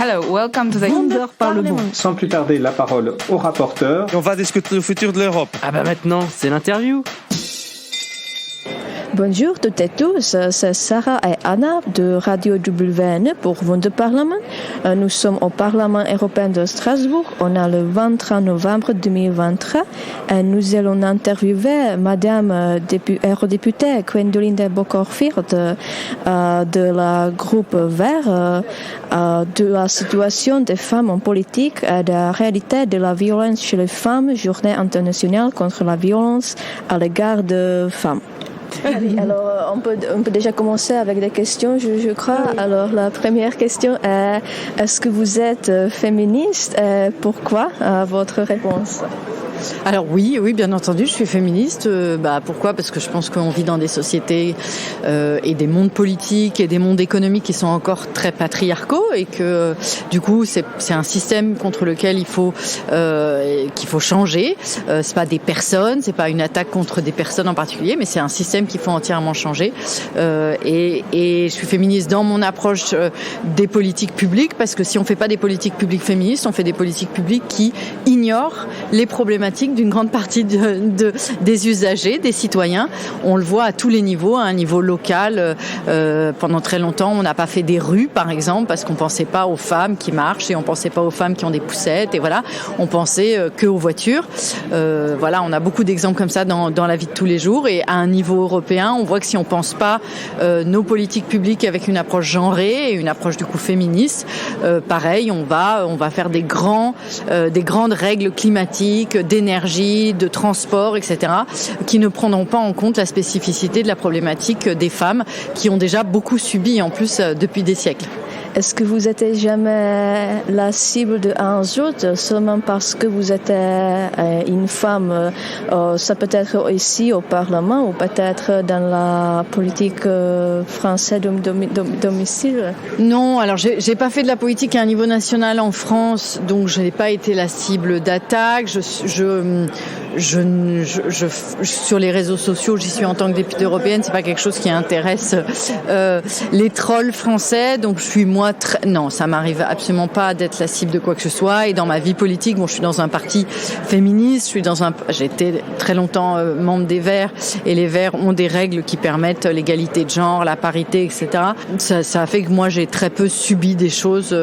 Hello, welcome to the Wunderparlement. Sans plus tarder, la parole au rapporteur. On va discuter du futur de l'Europe. Ah bah maintenant, c'est l'interview. Bonjour toutes et tous, c'est Sarah et Anna de Radio WN pour Wunderparlement. Nous sommes au Parlement européen de Strasbourg. On a le 23 novembre 2023 et nous allons interviewer Madame eurodéputée Gwendoline de Bokorfield de la groupe Vert de la situation des femmes en politique et de la réalité de la violence chez les femmes, journée internationale contre la violence à l'égard des femmes. Oui, alors on peut déjà commencer avec des questions, je crois. Oui. Alors la première question est, est-ce que vous êtes féministe et pourquoi votre réponse? Alors oui, bien entendu, je suis féministe. Pourquoi ? Parce que je pense qu'on vit dans des sociétés et des mondes politiques et des mondes économiques qui sont encore très patriarcaux et que du coup c'est un système contre lequel qu'il faut changer. C'est pas des personnes, c'est pas une attaque contre des personnes en particulier, mais c'est un système qu'il faut entièrement changer. Et je suis féministe dans mon approche des politiques publiques, parce que si on fait pas des politiques publiques féministes, on fait des politiques publiques qui ignorent les problématiques d'une grande partie des usagers, des citoyens. On le voit à tous les niveaux, à un niveau local. Pendant très longtemps, on n'a pas fait des rues, par exemple, parce qu'on pensait pas aux femmes qui marchent et on pensait pas aux femmes qui ont des poussettes. Et voilà, on pensait que aux voitures. Voilà, on a beaucoup d'exemples comme ça dans la vie de tous les jours. Et à un niveau européen, on voit que si on pense pas nos politiques publiques avec une approche genrée et une approche du coup féministe, pareil, on va faire des grandes règles climatiques, d'énergie, de transport, etc., qui ne prendront pas en compte la spécificité de la problématique des femmes qui ont déjà beaucoup subi en plus depuis des siècles. Est-ce que vous n'êtes jamais la cible d'un autre seulement parce que vous êtes une femme? Ça peut être ici au Parlement ou peut-être dans la politique française domicile? Non, alors j'ai pas fait de la politique à un niveau national en France, donc je n'ai pas été la cible d'attaque. Sur les réseaux sociaux, j'y suis en tant que députée européenne, c'est pas quelque chose qui intéresse les trolls français, donc je suis non, ça m'arrive absolument pas d'être la cible de quoi que ce soit. Et dans ma vie politique, je suis dans un parti féministe, j'ai été très longtemps membre des Verts, et les Verts ont des règles qui permettent l'égalité de genre, la parité, etc. Ça a fait que moi j'ai très peu subi des choses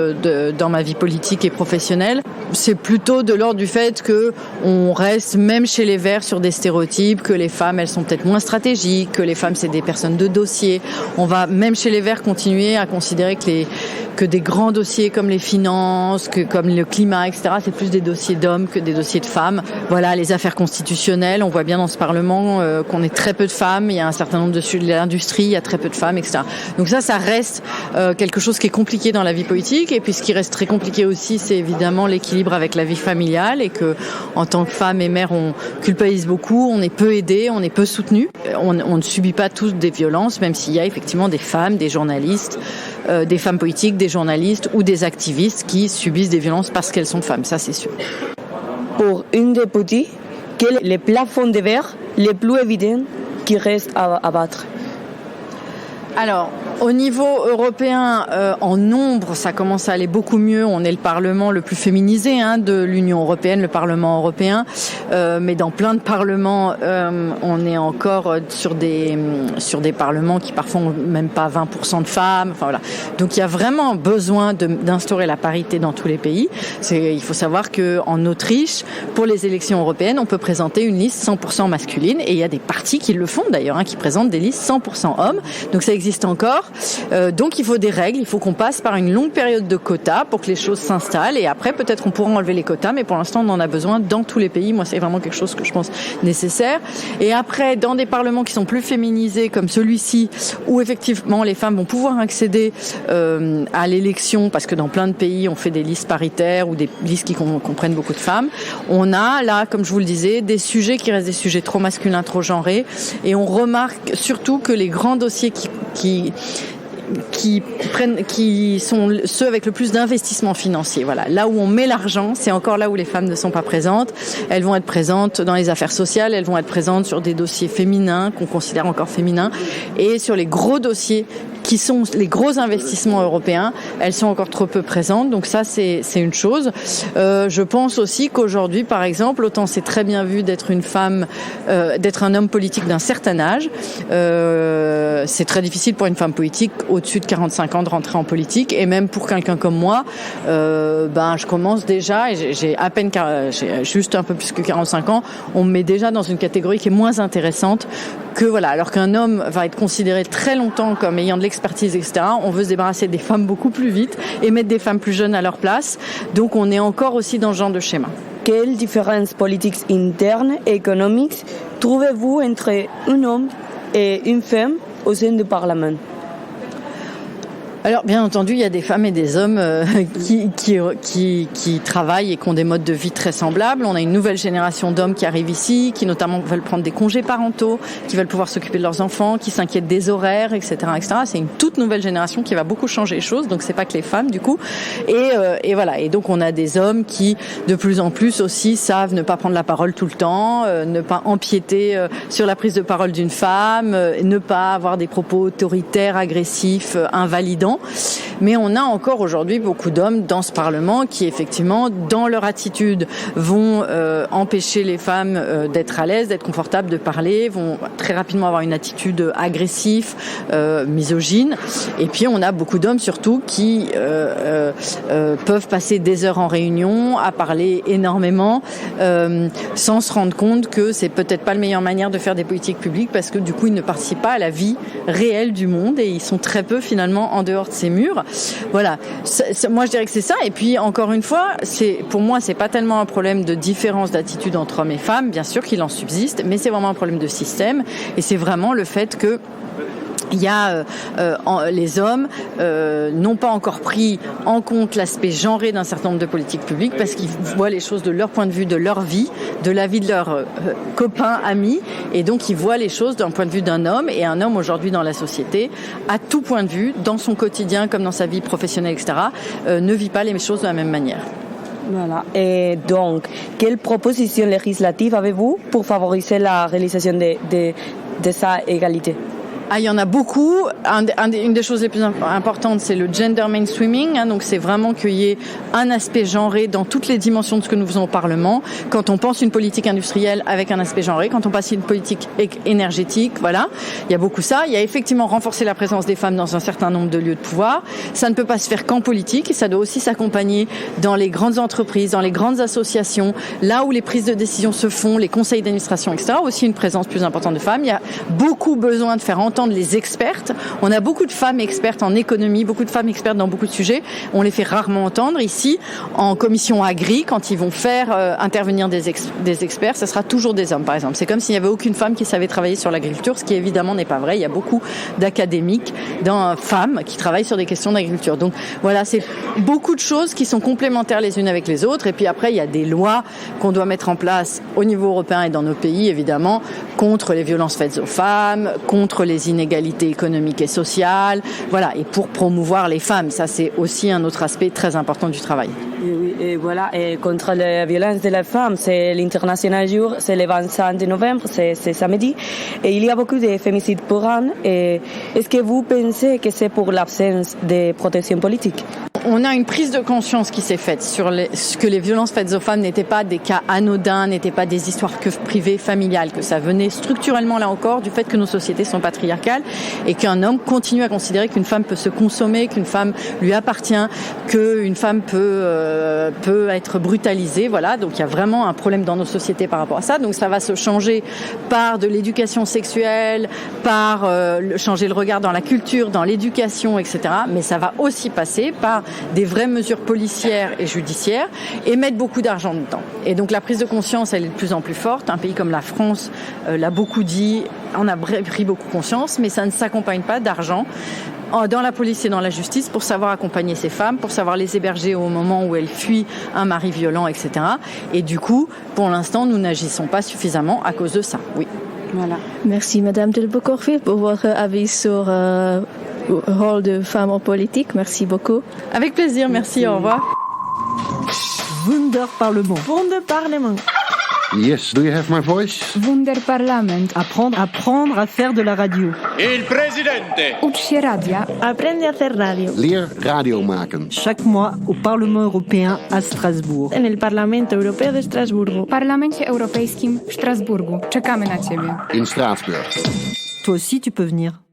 dans ma vie politique et professionnelle. C'est plutôt de l'ordre du fait que on reste même chez les Verts sur des stéréotypes, que les femmes elles sont peut-être moins stratégiques, que les femmes c'est des personnes de dossier. On va même chez les Verts continuer à considérer que des grands dossiers comme les finances, comme le climat, etc., c'est plus des dossiers d'hommes que des dossiers de femmes. Voilà, les affaires constitutionnelles, on voit bien dans ce Parlement qu'on est très peu de femmes, il y a un certain nombre de sujets de l'industrie, il y a très peu de femmes, etc. Donc ça reste quelque chose qui est compliqué dans la vie politique, et puis ce qui reste très compliqué aussi, c'est évidemment l'équilibre avec la vie familiale, et que en tant que femme et mère, on culpabilise beaucoup, on est peu aidé, on est peu soutenu. On ne subit pas tous des violences, même s'il y a effectivement des femmes, des journalistes, des femmes politiques, des journalistes ou des activistes qui subissent des violences parce qu'elles sont femmes, ça c'est sûr. Pour une députée, quel est le plafond de verre le plus évident qui reste à battre? Alors, au niveau européen, en nombre, ça commence à aller beaucoup mieux. On est le Parlement le plus féminisé de l'Union européenne, le Parlement européen. Mais dans plein de parlements, on est encore sur des parlements qui parfois ont même pas 20% de femmes. Enfin voilà. Donc il y a vraiment besoin d'instaurer la parité dans tous les pays. Il faut savoir que en Autriche, pour les élections européennes, on peut présenter une liste 100% masculine, et il y a des partis qui le font d'ailleurs, qui présentent des listes 100% hommes. Donc ça existe encore. Donc il faut des règles, il faut qu'on passe par une longue période de quotas pour que les choses s'installent, et après peut-être on pourra enlever les quotas, mais pour l'instant on en a besoin dans tous les pays. Moi c'est vraiment quelque chose que je pense nécessaire. Et après, dans des parlements qui sont plus féminisés comme celui-ci, où effectivement les femmes vont pouvoir accéder à l'élection, parce que dans plein de pays on fait des listes paritaires ou des listes qui comprennent beaucoup de femmes, on a là, comme je vous le disais, des sujets qui restent des sujets trop masculins, trop genrés, et on remarque surtout que les grands dossiers qui sont ceux avec le plus d'investissement financier. Voilà, là où on met l'argent, c'est encore là où les femmes ne sont pas présentes. Elles vont être présentes dans les affaires sociales, elles vont être présentes sur des dossiers féminins qu'on considère encore féminins, et sur les gros dossiers qui sont les gros investissements européens, elles sont encore trop peu présentes. Donc ça, c'est une chose. Je pense aussi qu'aujourd'hui, par exemple, autant c'est très bien vu d'être une femme, d'être un homme politique d'un certain âge. C'est très difficile pour une femme politique au-dessus de 45 ans de rentrer en politique, et même pour quelqu'un comme moi, je commence déjà, et j'ai juste un peu plus que 45 ans, on me met déjà dans une catégorie qui est moins intéressante que voilà. Alors qu'un homme va être considéré très longtemps comme ayant de l'expertise, etc. On veut se débarrasser des femmes beaucoup plus vite et mettre des femmes plus jeunes à leur place. Donc on est encore aussi dans ce genre de schéma. Quelles différences politiques internes et économiques trouvez-vous entre un homme et une femme au sein du Parlement? Alors, bien entendu, il y a des femmes et des hommes qui travaillent et qui ont des modes de vie très semblables. On a une nouvelle génération d'hommes qui arrivent ici, qui notamment veulent prendre des congés parentaux, qui veulent pouvoir s'occuper de leurs enfants, qui s'inquiètent des horaires, etc., etc. C'est une toute nouvelle génération qui va beaucoup changer les choses. Donc, c'est pas que les femmes, du coup. Et voilà. Et donc, on a des hommes qui, de plus en plus aussi, savent ne pas prendre la parole tout le temps, ne pas empiéter sur la prise de parole d'une femme, ne pas avoir des propos autoritaires, agressifs, invalidants. Mais on a encore aujourd'hui beaucoup d'hommes dans ce Parlement qui, effectivement, dans leur attitude, vont empêcher les femmes d'être à l'aise, d'être confortables, de parler, vont très rapidement avoir une attitude agressive, misogyne. Et puis, on a beaucoup d'hommes, surtout, qui peuvent passer des heures en réunion à parler énormément sans se rendre compte que c'est peut-être pas la meilleure manière de faire des politiques publiques, parce que, du coup, ils ne participent pas à la vie réelle du monde et ils sont très peu, finalement, en dehors de ces murs. Voilà. Moi, je dirais que c'est ça. Et puis, encore une fois, pour moi, c'est pas tellement un problème de différence d'attitude entre hommes et femmes. Bien sûr qu'il en subsiste, mais c'est vraiment un problème de système. Et c'est vraiment le fait que il y a les hommes n'ont pas encore pris en compte l'aspect genré d'un certain nombre de politiques publiques, parce qu'ils voient les choses de leur point de vue, de leur vie, de la vie de leurs copains, amis, et donc ils voient les choses d'un point de vue d'un homme. Et un homme aujourd'hui dans la société, à tout point de vue, dans son quotidien comme dans sa vie professionnelle, etc., ne vit pas les choses de la même manière. Voilà. Et donc, quelles propositions législatives avez-vous pour favoriser la réalisation de sa égalité? Il y en a beaucoup. Une des choses les plus importantes, c'est le gender mainstreaming. Donc, c'est vraiment qu'il y ait un aspect genré dans toutes les dimensions de ce que nous faisons au Parlement. Quand on pense une politique industrielle avec un aspect genré, quand on passe une politique énergétique, voilà. Il y a beaucoup ça. Il y a effectivement renforcer la présence des femmes dans un certain nombre de lieux de pouvoir. Ça ne peut pas se faire qu'en politique. Ça doit aussi s'accompagner dans les grandes entreprises, dans les grandes associations, là où les prises de décision se font, les conseils d'administration, etc. Aussi une présence plus importante de femmes. Il y a beaucoup besoin de faire entendre les expertes. On a beaucoup de femmes expertes en économie, beaucoup de femmes expertes dans beaucoup de sujets. On les fait rarement entendre. Ici, en commission agri, quand ils vont faire intervenir des experts, ça sera toujours des hommes, par exemple. C'est comme s'il n'y avait aucune femme qui savait travailler sur l'agriculture, ce qui évidemment n'est pas vrai. Il y a beaucoup d'académiques, femmes qui travaillent sur des questions d'agriculture. Donc voilà, c'est beaucoup de choses qui sont complémentaires les unes avec les autres. Et puis après, il y a des lois qu'on doit mettre en place au niveau européen et dans nos pays, évidemment, contre les violences faites aux femmes, contre les inégalités économiques et sociales, voilà, et pour promouvoir les femmes. Ça, c'est aussi un autre aspect très important du travail. Oui, et voilà, et contre la violence de la femme, c'est l'international jour, c'est le 25 novembre, c'est samedi, et il y a beaucoup de féminicides pour an. Est-ce que vous pensez que c'est pour l'absence de protection politique? On a une prise de conscience qui s'est faite sur ce que les violences faites aux femmes n'étaient pas des cas anodins, n'étaient pas des histoires que privées, familiales, que ça venait structurellement, là encore, du fait que nos sociétés sont patriarcales et qu'un homme continue à considérer qu'une femme peut se consommer, qu'une femme lui appartient, qu'une femme peut être brutalisée. Voilà, donc il y a vraiment un problème dans nos sociétés par rapport à ça. Donc ça va se changer par de l'éducation sexuelle, par changer le regard dans la culture, dans l'éducation, etc. Mais ça va aussi passer par des vraies mesures policières et judiciaires et mettre beaucoup d'argent dedans. Et donc la prise de conscience, elle est de plus en plus forte. Un pays comme la France l'a beaucoup dit, on a pris beaucoup conscience, mais ça ne s'accompagne pas d'argent dans la police et dans la justice pour savoir accompagner ces femmes, pour savoir les héberger au moment où elles fuient un mari violent, etc. Et du coup, pour l'instant, nous n'agissons pas suffisamment à cause de ça. Oui. Voilà. Merci Madame Delbos-Corfield pour votre avis sur le rôle de femmes en politique. Merci beaucoup. Avec plaisir, merci. Au revoir. Wunderparlement. Wunderparlement. Yes, do you have my voice? Wunderparlament. Apprendre à faire de la radio. Il presidente. Ucz się radia. Aprende a hacer radio. Leer radio maken. Chaque mois au Parlement européen à Strasbourg. En el Parlamento Europeo de Estrasburgo. W Parlamencie Europejskim w Strasburgu. Czekamy na Ciebie. In Straatsburg. Toi aussi, tu peux venir.